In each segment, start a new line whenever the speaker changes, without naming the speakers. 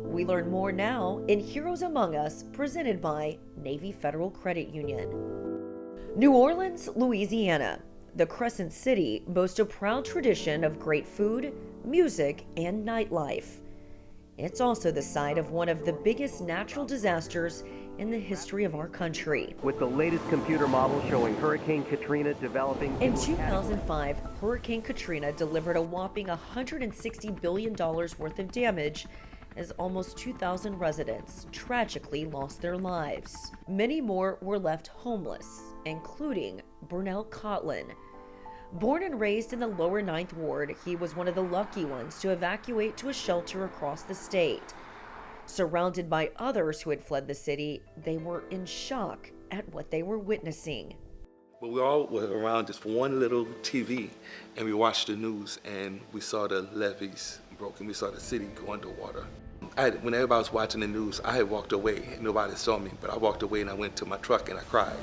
We learn more now in Heroes Among Us, presented by Navy Federal Credit Union. New Orleans, Louisiana. The Crescent City boasts a proud tradition of great food, music, and nightlife. It's also the site of one of the biggest natural disasters in the history of our country.
With the latest computer model showing Hurricane Katrina developing.
In 2005, Hurricane Katrina delivered a whopping $160 billion worth of damage as almost 2,000 residents tragically lost their lives. Many more were left homeless, including Burnell Cotlon. Born and raised in the lower 9th Ward, he was one of the lucky ones to evacuate to a shelter across the state. Surrounded by others who had fled the city, they were in shock at what they were witnessing.
But we all were around just one little TV, and we watched the news, and we saw the levees broken. We saw the city go underwater. When everybody was watching the news, I had walked away, and nobody saw me, but I walked away and I went to my truck and I cried.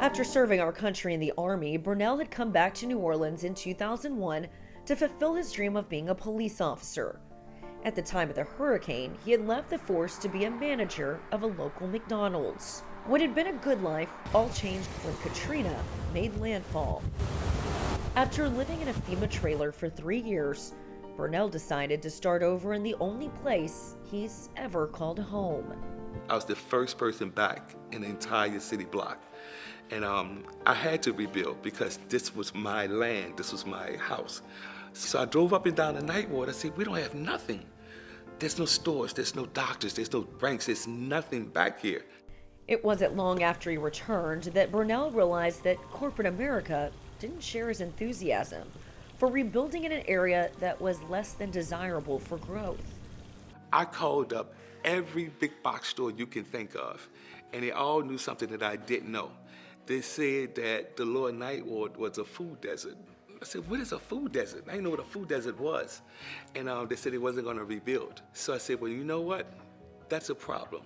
After serving our country in the Army, Burnell had come back to New Orleans in 2001 to fulfill his dream of being a police officer. At the time of the hurricane, he had left the force to be a manager of a local McDonald's. What had been a good life all changed when Katrina made landfall. After living in a FEMA trailer for 3 years, Burnell decided to start over in the only place he's ever called home.
I was the first person back in the entire city block. And I had to rebuild because this was my land, this was my house. So I drove up and down the Ninth Ward. I said, we don't have nothing. There's no stores, there's no doctors, there's no banks, there's nothing back here.
It wasn't long after he returned that Burnell realized that corporate America didn't share his enthusiasm for rebuilding in an area that was less than desirable for growth.
I called up every big box store you can think of, and they all knew something that I didn't know. They said that the lower Ninth Ward was a food desert. I said, what is a food desert? I didn't know what a food desert was. And they said they wasn't gonna rebuild. So I said, well, you know what? That's a problem.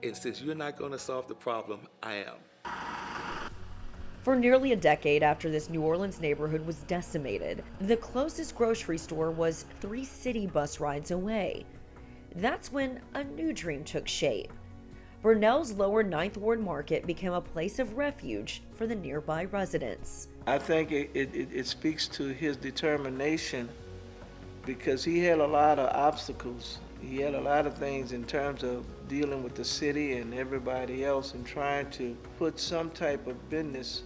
And since you're not gonna solve the problem, I am.
For nearly a decade after this New Orleans neighborhood was decimated, the closest grocery store was 3 city bus rides away. That's when a new dream took shape. Burnell's lower 9th Ward Market became a place of refuge for the nearby residents.
I think it speaks to his determination because he had a lot of obstacles. He had a lot of things in terms of dealing with the city and everybody else and trying to put some type of business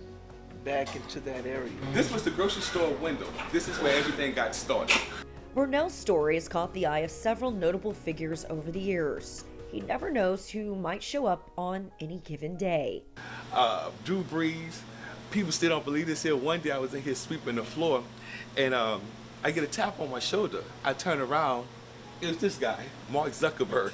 back into that area.
This was the grocery store window. This is where everything got started.
Burnell's story has caught the eye of several notable figures over the years. He never knows who might show up on any given day.
Drew Brees, people still don't believe this here. One day I was in here sweeping the floor and I get a tap on my shoulder. I turn around, it was this guy, Mark Zuckerberg.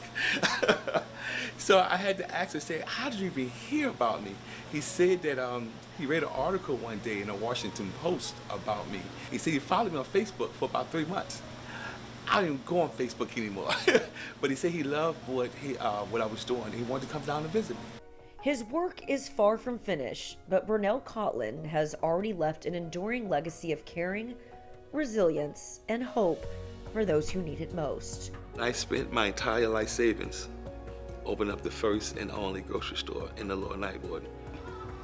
So I had to ask him, say, how did you even hear about me? He said that he read an article one day in the Washington Post about me. He said he followed me on Facebook for about 3 months. I don't even go on Facebook anymore. But he said he loved what I was doing. He wanted to come down and visit me.
His work is far from finished, but Burnell Cotlon has already left an enduring legacy of caring, resilience, and hope for those who need it most.
I spent my entire life savings opening up the first and only grocery store in the lower Ninth Ward.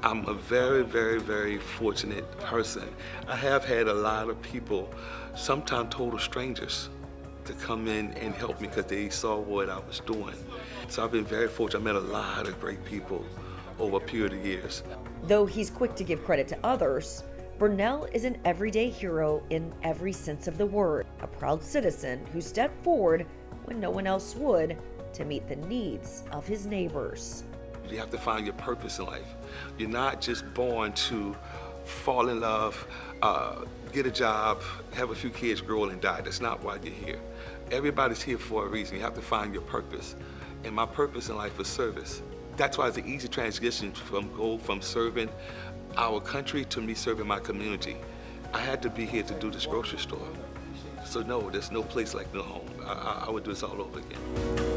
I'm a very, very, very fortunate person. I have had a lot of people, sometimes total strangers, to come in and help me because they saw what I was doing. So I've been very fortunate. I met a lot of great people over a period of years.
Though he's quick to give credit to others, Burnell is an everyday hero in every sense of the word, a proud citizen who stepped forward when no one else would to meet the needs of his neighbors.
You have to find your purpose in life. You're not just born to fall in love, get a job, have a few kids, grow old and die. That's not why you're here. Everybody's here for a reason. You have to find your purpose. And my purpose in life is service. That's why it's an easy transition from serving our country to me serving my community. I had to be here to do this grocery store. So no, there's no place like no home. I would do this all over again.